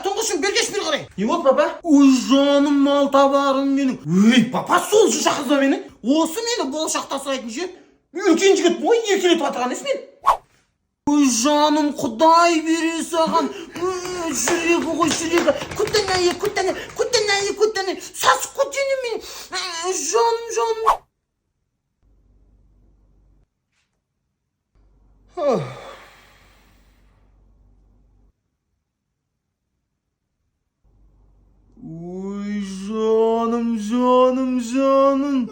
Тұңғышым бергеш бері қарай. Не болды, папа? Ой, жаным, мал табарым менің. Ой, папа, сол шақырда менің. Осы мені болашақта сұрайтын ше. Үлкен жігіт ой, еркелетіп атырған ес мен. Ой, жаным, Құдай бере саған. Жүрегі ғой, жүрегі. Күттәне. Сас күттәне мен. Жаным. Ой, жаным.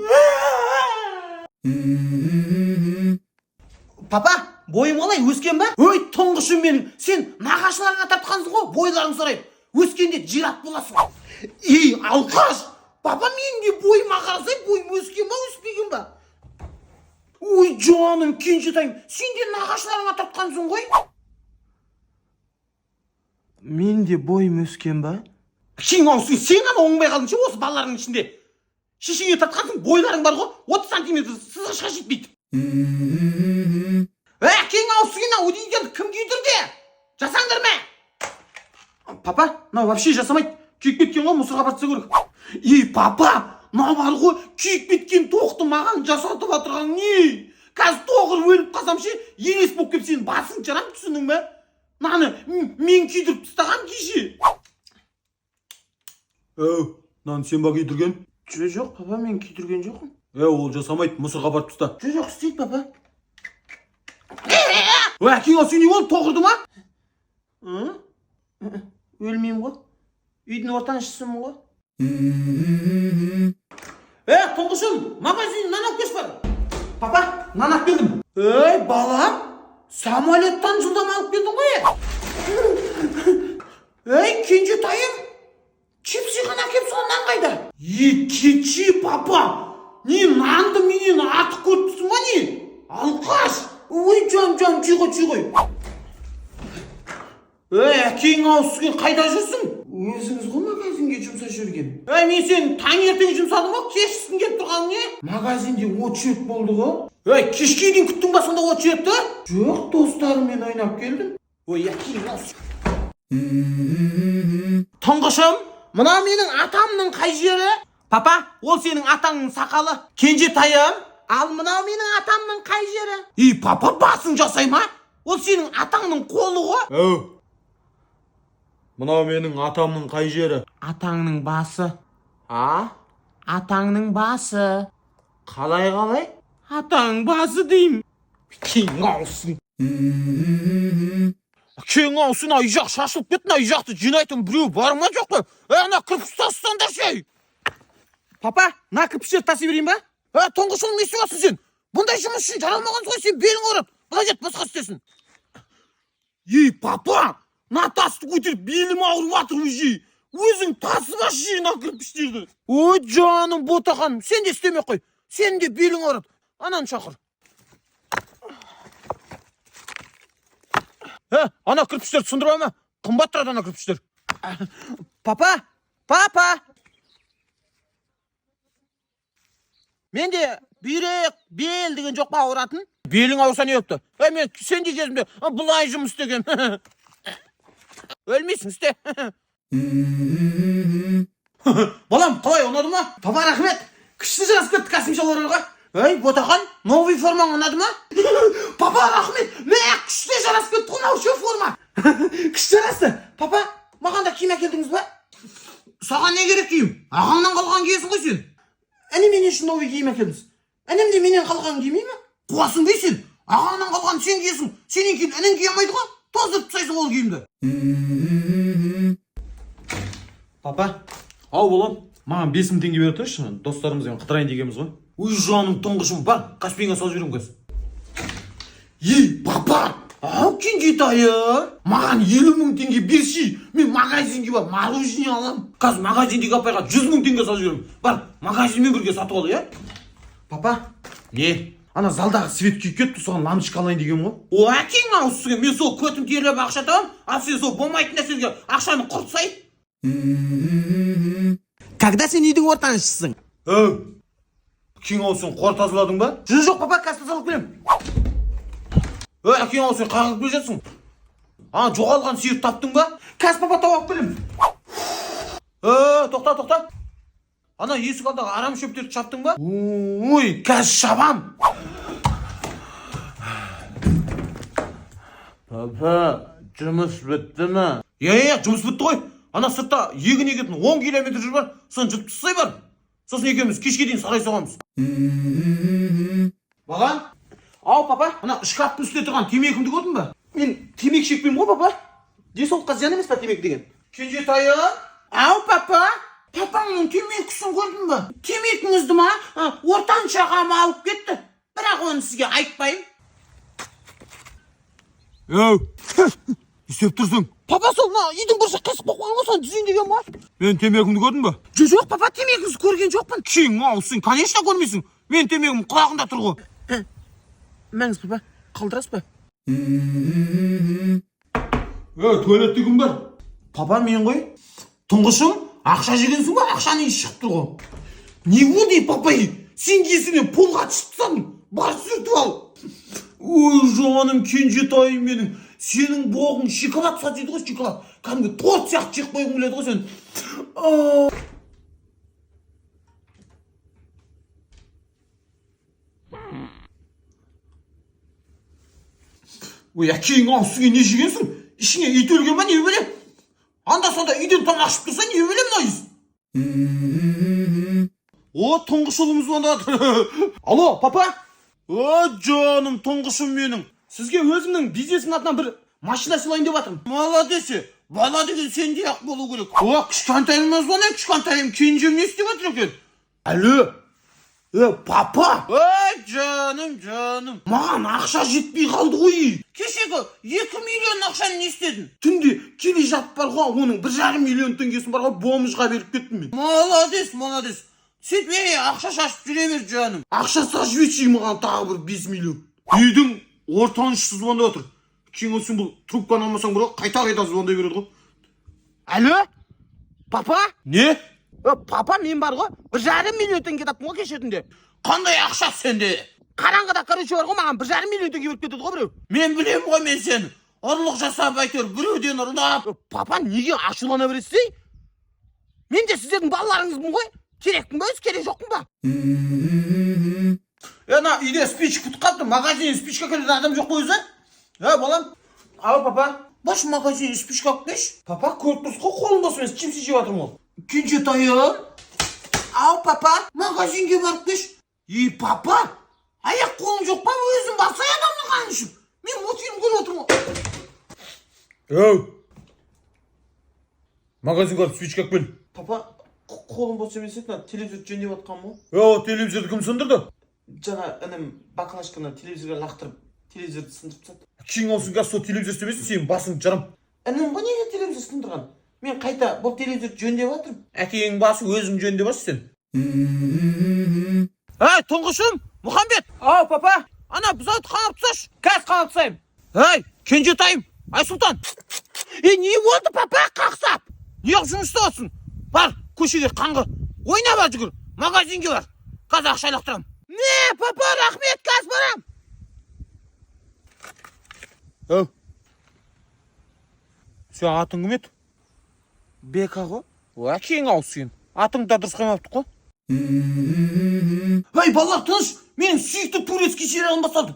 Папа, бойым қалай, өскен ба? Ой, тұңғышым менің, сен нағашыларыңа тартқансың ғой, бойларың сұрайып. Өскенде жират боласың. Ей, алқаш! Папа, мен де бойыма қарасай, бойым өскен ба, өспеген ба? Ой, жаным, кенжетайым, сен де нағашыларыңа тартқансың ғой? Мен де бойым өскен ба? Кең аусың, сен ғана оңбай қалдың ше осы балалардың ішінде. Шешеңе тартқансың, бойларың бар ғой, 30 сантиметр сызғышқа жетпейді. Кең аусың, өдейден кім күйдірді? Жасаңдар ма? Папа, мынау вообще жасамайды. Күйіп кеткен ғой, мусорға батса көрік. Ей, папа, мынау бар ғой, күйіп кеткен тоқты маған жасатып атырған не? Қазір тоғыр өліп қалсам ше, елес болып кеп сенің басың жарам, түсіндің бе? Наны мен күйдіріп тастаған кеше. Наны сен ба күйдірген? Жоқ, папа, мен күйдірген жоқпын. Ол жасамайды, мусорға барып таста. Жоқ, істейді, папа. Кең аусың не болды, тоғырды ма? Өлмеймін ғой. Үйдің ортаншысымын ғой. Тұңғышым, магазин нан алып кеш бар. Папа, нан алып келдім. Балам, самолеттан жылдам алып келдің ғой. Кенжетайым, чипсы ғана кеп сонан қайда? Кетші, папа. Не, нанды менен артық көріпсің ба не? Алқаш. Ой, жан, чүй ғой. Кең аусың, қайда жүрсің? Өзіңіз ғой магазинге жұмсап жүрген. Мен сен таңертең жұмсадым ғой, кешкісін келіп тұрған не? Магазинде очередь болды ғой. Кешке дейін күттің ба сонда очередті? Жоқ, достарыммен ойнап келдім. Кең аусың. Тұңғышым, мына менің атамның қай жері? Папа, ол сенің атаңның сақалы. Кенжетайым, ал мынау менің атамның қай жері? Папа, басың жасай ма? Ол сенің атаңның қолы ғой. Мынау менің атамның қай жері? Атаңның басы. Атаңның басы. Қалай? Атаң басы деймін. Кең аусың. Кең аусың, ай жақ шашылып кеттің, ай жақты жинайтын біреу бар ма жоқ па? Ана кірпіш тастаңдар ше. Папа, на кірпіштерді таси берейін ба? Тұңғышым, не істеп сен? Бұндай жұмыс үшін жаралмаған ғой, сен белің ауырады. Бұлай жет, басқа істесін. Папа, на тасты көтеріп белім ауырып атыр уже. Өзің тасып аш на кірпіштерді. Ой, жаным, ботақаным, сен де істемей қой. Сен де белің ауырады. Ананы шақыр. Ана кірпіштерді сындырып ма? Қымбат тұрады ана кірпіштер. Папа. Менде бүйрек, бел деген жоқ па ауыратын? Белің ауырса не өпті? Мен сен де кезімде бұлай жұмыс істеген. Өлмейсің, істе. Балам, қалай, ұнады ма? Папа, рахмет. Күшті жарасып кетті косымшаларға. Ботақан, новый формаң ұнады ма? Папа, рахмет. Күшті жарасып кетті ғой, ше форма. Күшті жарасты. Папа, маған да киім әкелдіңіз ба? Саған не керек киім? Ағаңнан қалған киесің ғой сен. Мен үшін новый киім әкелдіңіз. Әнем де менен қалған кимей ме? Қуасың дейсің. Ағаңнан қалған сен киесің. Сенен кейін әнен кие алмайды ғой. Тоздырып тастайсың ол киімді. Папа, ау балам, маған 5000 теңге беріп тұршы, достарымызбен қыдырайын дегенбіз ғой. Ой, жаным, тұңғышым, бар, Каспийға салып жіберем қазір. Папа, ау Кенжетайым, маған 50.000 теңге берші. Мен магазинге бар, мороженое алам. Қазір магазиндегі апайға 100.000 теңге салып жіберем. Бар, магазинмен бірге сатып ал, Папа, не? Ана залдағы свет күйіп кетті, соған лампочка алайын деген ғой. Кең аусың, мен сол көтім терлеп ақша табам, ал сен сол болмайтын нәрселерге ақшаны құртсай. Когда сен үйдің ортаншысың? Кең аусың, қор тазаладың ба? Жоқ, папа, қазір тазалап келем. әкең ау, сен қағып келе жатсың. Жоғалған сүйек таптың ба? Қазір папа тауып келем. Тоқта. Есік алдағы арам шөптерді шаптың ба? Ой, қазір шабам. Папа, жұмыс бітті ма? Жұмыс бітті ғой. Сыртта егін егетін 10 километр жүр бар. Соны жыртып тастай бар. Сосын екеуміз кешке дейін сарай соғамыз. Балам? Ау, папа, шкафтың үстінде тұрған темекімді көрдің ба? Мен темек шекпеймін ғой, папа. Денсаулыққа зиян емес па темек деген? Кенжетайым? Ау, папа? Папаңның темекісін көрдің ба? Темекіңізді ма? Ортаншы ағам алып кетті. Бірақ оны сізге айтпаймын. Істеп тұрсың? Папа, сол үйдің бір жақ қасып қойған ғой, соны түзейін деген ба? Мен темегімді көрдің ба? Жоқ, папа, темекіңізді көрген жоқпын. Кең сен конечно көрмейсің. Мен темегім құлағында тұр ғой. Мәңіз, папа, қалдырасыз ба? Туалетте кім бар? Папа, мен ғой. Тұңғышым, ақша жегенсің ба? Ақшаны еш шығып тұр ғой. Не болды, папа? Сен есіңнен полға шықтың. Бар сүртіп ал. Ой, жаным, кенжетайым менің. Сенің боғың шоколад сатыды ғой, шоколад. Кәдімгі торт сияқты жеп қойғың келеді ғой сен. Ой, әкең ау, сізге не жегенсің? Ішіңе ит өлген ба, не білем? Анда-санда үйден тамақ ішіп тұрса, не білем мына иіс? Тұңғыш ұлымыз онда. Алло, папа? Жаным, тұңғышым менің. Сізге өзімнің бизнесімнің атынан бір машина сыйлайын деп жатырмын. Молодец. Бала деген сендей ақ болу керек. Кішкентайым звонайын, кішкентайым кенжем не істеп жатыр екен? Алло. Папа. Жаным. Маған ақша жетпей қалды ғой. Кешегі 2 миллион ақшаны не істедің? Түнде келе жатып бар ғой, оның 1,5 миллион теңгесін бар ғой, бомжға беріп кеттім мен. Молодец. Сөйтпей ақша шашып жүре бер, жаным. Ақша шашып етші маған тағы бір 5 миллион. Үйдің ортаншысы звондап отыр. Кең сен бұл трубканы алмасаң бір қайта звондай береді ғой. Алло? Папа? Не? Папа, мен бар ғой, 1,5 миллион теңге таптым ғой кеше түнде. Қандай ақша сенде? Қараңғыда короче бар ғой, маған 1,5 миллион теңге беріп кетеді ғой біреу. Мен білем ғой, мен сені. Ұрлық жасап әйтеуір біреуден ұрлап. Папа, неге ашулана бересіз? Мен де сіздердің балаларыңызбын ғой. Керекпін ба, керек жоқпын ба? Үйде спичка күтіп қалды. Магазинде спичка келеді адам жоқ қой өзі? Балам. Ау, папа. Баш магазинде спичка алып келші. Папа, көріп тұрсыз ғой, қолым бос емес, чипсы жеп жатырмын ғой. Кенжетайым. Ау, папа, магазинге барып келші. Папа, аяқ қолым жоқ па, өзім басай адамның қанын ішіп. Мен мультфильм көріп отырмын ғой. Магазинге барып спичка алып кел. Папа, қолым бос емес еді, телевизор жөндеп жатқанмын ғой. Телевизорды кім сындырды? Жаңа інім баклажканы телевизорға лақтырып, телевизорды сындырып тастады. Кең сен қазір сол телевизор істемесің, сенің басың жарым. Інім ғой неге телевизор сындырған? Мен қайта бұл телевизорды жөндеп жатырмын. Әкең басы өзің жөндеп жатсың сен. Тұңғышым, Мұхамбет. Ау, папа, бұзауды қаңап тасташы. Қазір қаңап тастаймын. Кенжетайым, Айсұлтан. Не болды, папа, қақсап? Неғып жұмыс істеп жатсың? Бар, көшеге қаңғы. Ойна бар, жүгір. Магазинге бар. Қазір ақша лақтырамын. Папа, рахмет, қазір барам. Сен атың кім еді? Бека ғой. Әкең ау сен. Атыңды да дұрыс қоймапты ғой. Балалар, тыныш. Менің сүйікті турецкий сериалым басталды.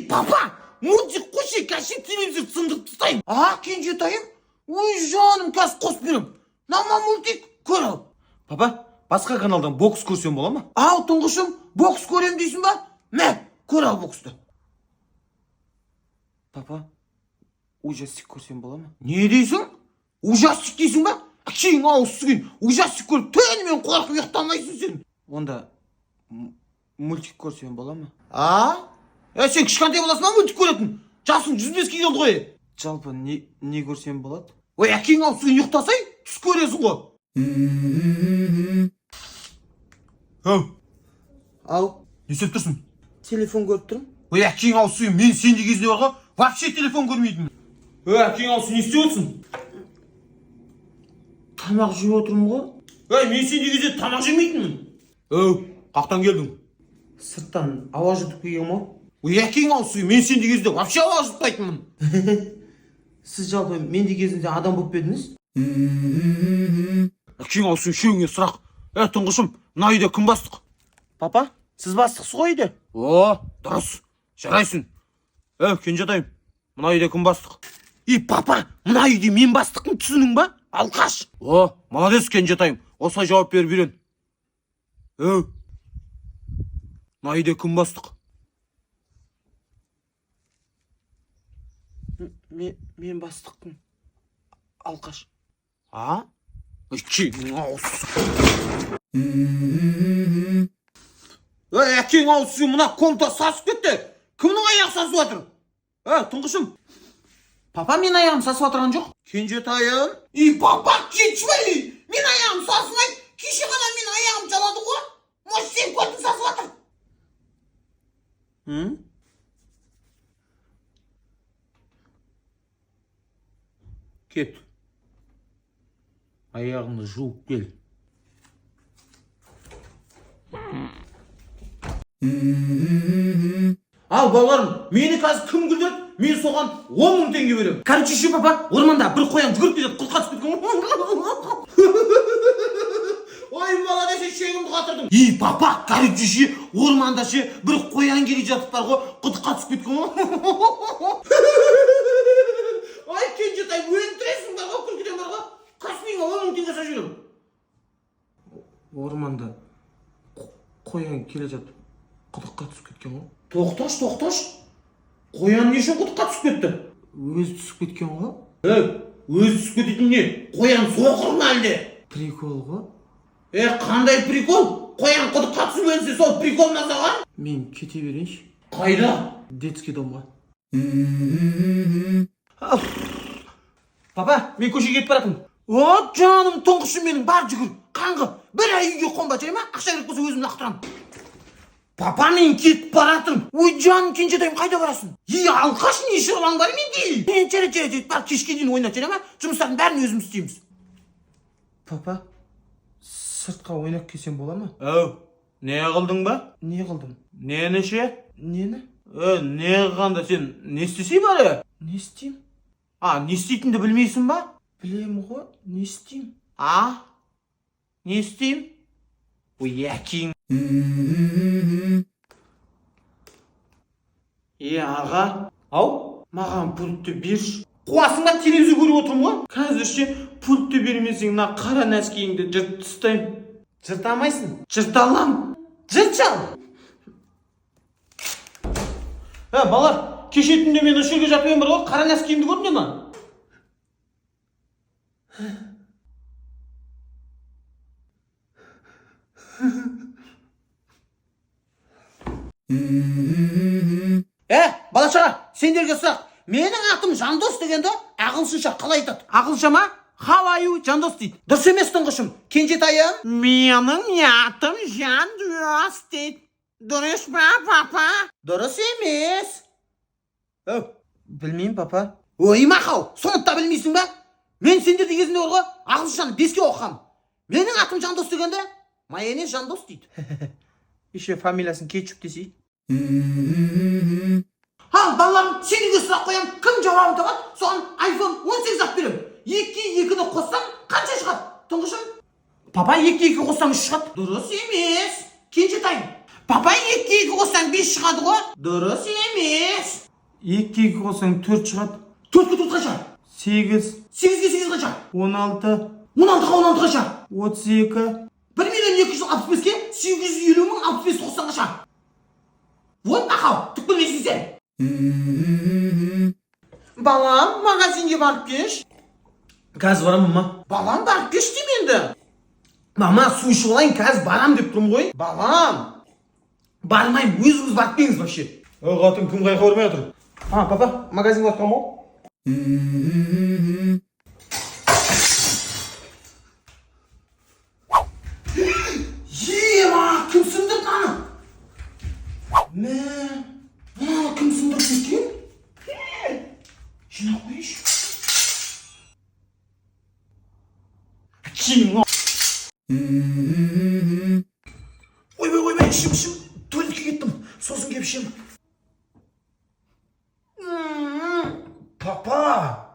Папа, мультик қойшы, қазір телевизор сындырып тастайын. Кенжетайым. Ой, жаным, қазір қосып берем. Нама мультик көр ал. Папа, басқа каналдан бокс көрсем бола ма? Тұңғышым, бокс көрем дейсің ба? Мә, көр ал боксты. Папа, ужастик көрсем бола ма? Не дейсің? Ужастик дейсің ба? Кең ауыз сүген, ужастик көріп түнімен қорқып ұйықтамайсың сен. Онда мультик көрсем бола ма? Сен кішкентай боласың ба мультик көретін? Жасың 105-ке келді ғой. Жалпы не көрсем болады? Әкең ауыз сүген ұйықтасай, түс көресің ғой. Не істеп тұрсың? Телефон көріп тұрмын. Әкең ауыз сүген, мен сенде кезде бар ғой, вообще телефон көрмейтін. Әкең ауыз сүген, не істеп отырсың? Тамақ жеп отырмын ғой. Мен сенде кезде тамақ жемейтінмін. Қақтан келдің? Сырттан ауа жұтып келгем ғой. Якең аусы, мен сенде кезде вообще ауа жұтпайтынмын. Сіз жалпы менде кезінде адам болып едіңіз? Якең аусы, үшеуіңе сұрақ. Тұңғышым, мына үйде кім бастық? Папа, сіз бастықсыз ғой үйде? О, дұрыс. Жарайсың. Кенжетайым, мына үйде кім бастық? Папа, мына үйде мен бастықпын, түсінің ба? Алқаш. О, молодец, Кенжетайым. Осылай жауап беріп үйрен. Мына үйде кім бастық? Мен бастықпын. Алқаш. Якең аусы. Якең аусы, мына комната сасып кетті. Кімнің аяғы сасып жатыр? Тұңғышым. Папа, мен аяғым сасып отырған жоқ. Кенжетайым. Папа, кетші. Мен аяғым сасымайды. Кеше ғана мен аяғым жалады ғой. Может, сен көрдің сасып жатыр. Кет. Аяғыңды жуып кел. Ал балаларым, мені қазір кім күлдірді? Мен соған 10 000 теңге беремін. Короче, ше папа, орманда бір қоян жүгіріп кетеді, құлқа түсіп кеткен. Ой, молодец, шегімді қатырдым. Папа, короче, ше орманда ше бір қоян келе жатып бар ғой, құдыққа түсіп кеткен. Ай, Кенжетай, өлтіресің бар ғой, күлкіден бар ғой. Қасмейіңе 10 000 теңге сап жүрем. Орманда қоян келе жатып құдыққа түсіп кеткен ғой. Тоқташ. Қоян не үшін құдыққа түсіп кетті? Өзі түсіп кеткен ғой. Өзі түсіп кететін не? Қоян соқыр ма әлде? Прикол ғой. Қандай прикол? Қоян құдыққа түсіп өлсе, сол прикол ма саған? Мен кете берейінші. Қайда? Детский домға. Папа, мен көшеге кетіп баратырмын. Жаным, тұңғышым менің, бар жүгір. Қаңғы, бір ай үйге қонба, жай ма? Ақша керек болса өзім лақтырамын. Папа, мен кетіп баратырмын. Ой, жаным, Кенжетайым, қайда барасың? Алқаш, не шырлаң бар менде? Жарайды, бар, кешке дейін ойнап, жай ма? Жұмыстардың бәрін өзім істейміз. Папа, сыртқа ойнап келсем бола ма? Не қылдың ба? Не қылдым? Нені ше? Нені? Не қылғанда сен не істесей бар? Не істейм? Не істейтінді білмейсің ба? Білем ғой, не істейм? Не істейм? Ой, якең. Аға. Маған пультті берші. Қуасың ба, телевизор көріп отырмын ғой? Қазір ше пультті бермесең, мына қара нәскейіңді жыртып тастаймын. Жыртамайсың? Жырта аламын. Жыртшал. Балар, кеше түнде мен осы жерге жатып едім бар ғой, қара нәскейімді көрдіңдер ме? Бала-шаға, сендерге сұрақ. Менің атым Жандос дегенді ағылшынша қалай айтады? Ағылшынша ма? How are you, Жандос дейді. Дұрыс емес, тұңғышым. Кенжетайым. Менің атым Жандос дейді. Дұрыс па, папа? Дұрыс емес. Білмеймін, папа. Мақау, соны білмейсің ба? Мен сендерді кезінде бар ғой, ағылшыншаны 5-ке оқығам. Менің атым Жандос дегенде майонез Жандос дейді. Еще фамилиясын кетчуп десей. Балаларым, сендерге сұрақ қоям, кім жауабын табады, соған iPhone 18 алып берем. 2-2-ні қоссаң, қанша шығады, тұңғышым? Папа, 2-2 қоссаң 3 шығады. Дұрыс емес. Кенжетайым. Папа, 2-2 қоссаң 5 шығады ғой. Дұрыс емес. 2-2 қоссаң 4 шығады. 4-ке 4 қанша? 8. 8-ге 8 қанша? 16. 16-ға 16 қанша? 32. 1.265-ге 850.065 қоссаң қанша? Вот ақау, түк білмейсің сен. Балам, магазинге барып кеш. Қазір барамын, мама. Балам, барып кеш дейм енді. Мама, су ішіп алайын, қазір барам деп тұрмын ғой. Балам, бармайым, өзіңіз барып келіңіз вообще. Қатын кім қайқа бармай отыр? Папа, магазинге барып қалмау. Кім сындырды мынаны? Мынаны кім сындырып кеткен? Жинап қойшы. Ойбай, ішім, туалетке кеттім. Сосын кеп ішем. Papa!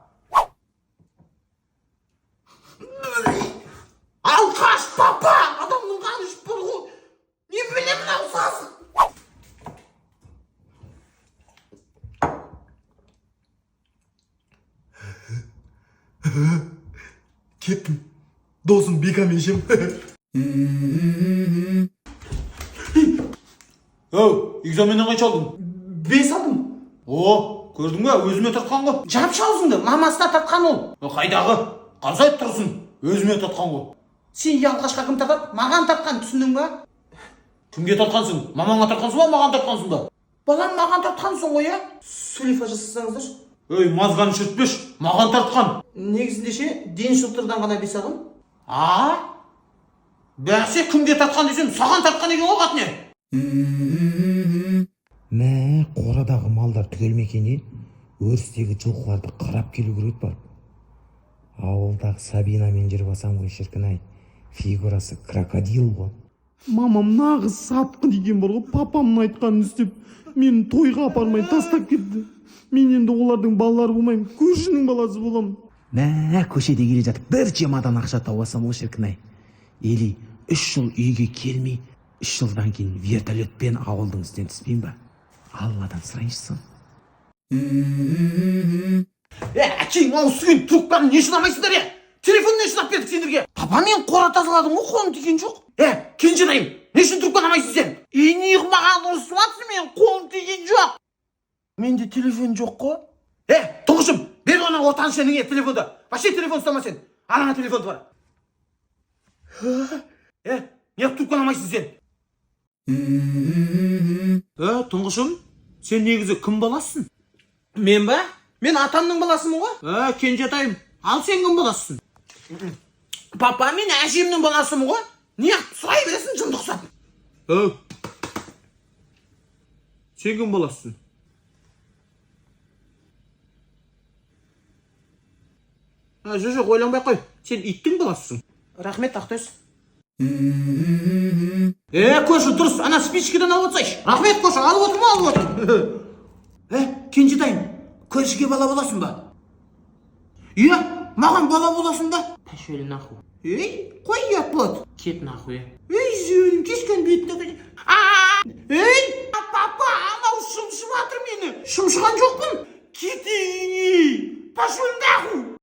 Alқаш папа! Адамның қаны ішіп бар ғой. Не білемін ау сазы? Кеттім. Досым бекаменшем. Оу, экзаменнен қанша алдың? 5 алдым. О, көрдің бе? Өзіме тартқан ғой. Жапшы аузыңды, мамасына тартқан ол. Қайдағы? Қалсай тұрсын. Өзіме тартқан ғой. Сен алқашқа кім тартады? Маған тартқан, түсіндің ба? Кімге тартқансың? Мамаңа тартқансың ба, маған тартқансың ба? Балам, маған тартқансың ғой, я? Сүлейфа жасасаңыздаршы. Өй, мазғаны шүртпеш, маған тартқан. Негізінде ше, ден шылтырдан ғана 5 алдым. Бәсе кімге тартқан десем, саған тартқан екен ғой қатыне. Мә, қорадағы малдар түгелмекенде өрістегі жылқыларды қарап келу керек барып. Ауылдағы Сабинамен жүріп алсам ғой, шіркін-ай, фигурасы крокодил ғой. Мамам нағыз сатқы деген бар ғой, папамның айтқанын істеп, мені тойға апармай тастап кетті. Мен енді олардың балалары болмаймын, көршінің баласы боламын. Мә, көшеде келе жатып бір жемадан ақша тауып алсам ғой, шіркін-ай. Или 3 жыл үйге келмей, 3 жылдан кейін вертолетпен ауылдың үстінен түспеймін ба? Алладан сұрайыншысын. Әкең ауысымен трубканы не шыдамайсыңдар, телефон не шыдап бердік сендерге? Папа, мен қора тазаладым ғой, қолым тиген жоқ. Кенжедайым, не үшін трубканы алмайсың сен? Неғып маған ұрысып жатсың, мен қолым тиген жоқ. Менде телефон жоқ қой. Тұңғышым, бер оны ортаншы ініңе телефонды. Вообще телефон ұстама сен. Анаңа телефон бар. Неғып трубканы алмайсың сен? Тұңғышым, сен негізі кім баласың? Мен ба? Мен атамның баласымын ғой. Кенжетайым, ал сен кім баласың? Папа, мен әжемнің баласымын ғой. Неғып сұрай бересің жынды ұқсап? Сен кім баласың? Жоқ, ойланбай қой. Сен иттің баласың? Рахмет, Ақтөс. Көші, дұрыс, ана спичкадан алып отсайшы. Рахмет, Көші, алып отыр ма, алып отыр. Кенжетайым, Көшіге бала боласың ба? Маған бала боласың ба? Пошли нахуй. Қой ұят болады. Кет нахуй. Зөнім, кешкен бетіне. Папа, анау шымшып атыр мені. Шымшыған жоқпын. Кетейін. Пошли нахуй.